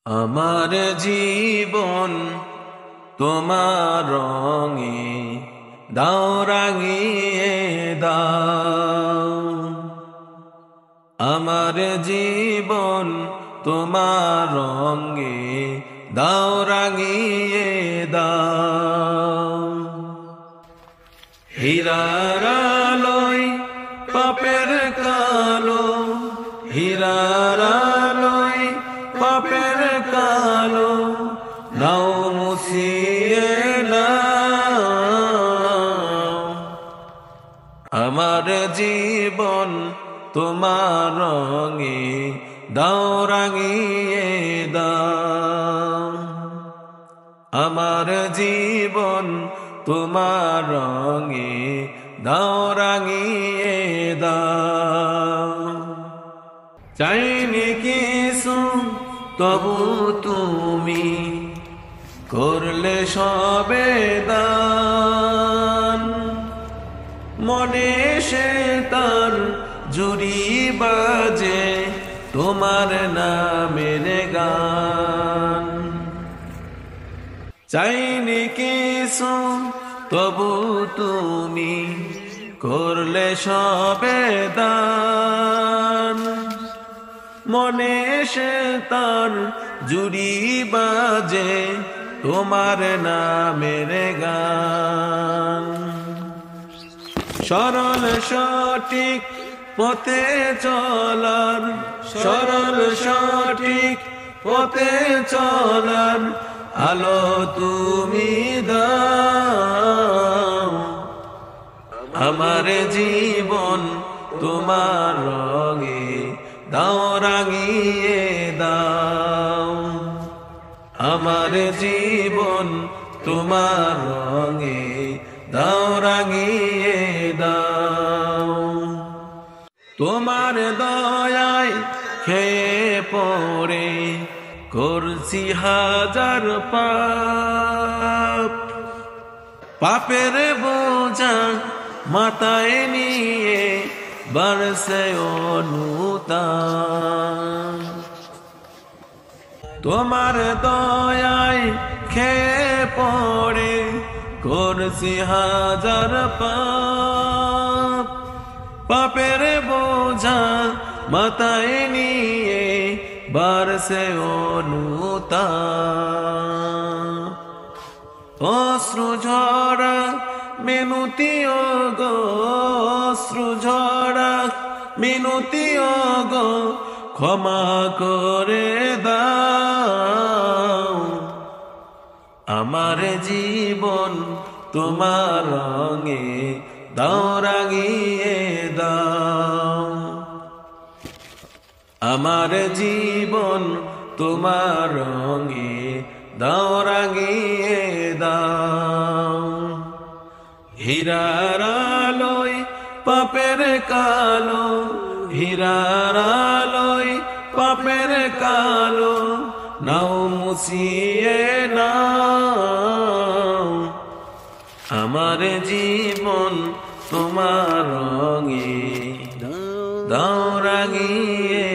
আমার জীবন তোমার রঙে দাও রাঙিয়ে দাও। আমার জীবন তোমার রঙে দাও রাঙিয়ে দাও। হীরার আলোয় পাপের কালো, হীরার আলোয় পাপের কালো নাও মুছিয়ে নাও। আমার জীবন তোমার রঙে দাও রাঙিয়ে দাও। আমার জীবন তোমার রঙে দাও রাঙিয়ে দাও। চাইনি কিছু তবু তুমি করলে সবে দান। মনে সে তার জুরি বাজে তোমার নামের গান। চাইনি কিছু তবু তুমি করলে সবে দান। মনে সে তার জুরি বাজে তোমার নামের গান। সরল সঠিক পথে চলার, সরল সঠিক পথে চলার আলো তুমি দাও। আমার জীবন তোমার রঙে দাও রাঙিয়ে দাও। আমার জীবন তোমার রঙে দাও রাঙিয়ে দাও। তোমার দয়ায় খেয়ে পড়ে করছি হাজার পাপ। পাপের বোঝা মাথায় নিয়ে বর্ষে অনুতাপ। তোমার দয়ায় খেয়ে পড়ে করছি হাজার পাপ। পাপের বোঝা মাথায় নিয়ে বর্ষে অনুতাপ। অশ্রু ঝরা মিনতি গো, অশ্রু ঝরা মিনতি গো ক্ষমা করে দাও। আমার জীবন তোমার রঙে দাও রাঙিয়ে দাও। আমার জীবন তোমার রঙে দাও রাঙিয়ে দাও। হীরার আলোয় পাপের কালো, হীরার আলোয় পাপের কালো নাও মুছিয়ে নাও। আমার জীবন তোমার রঙে দাও রাঙিয়ে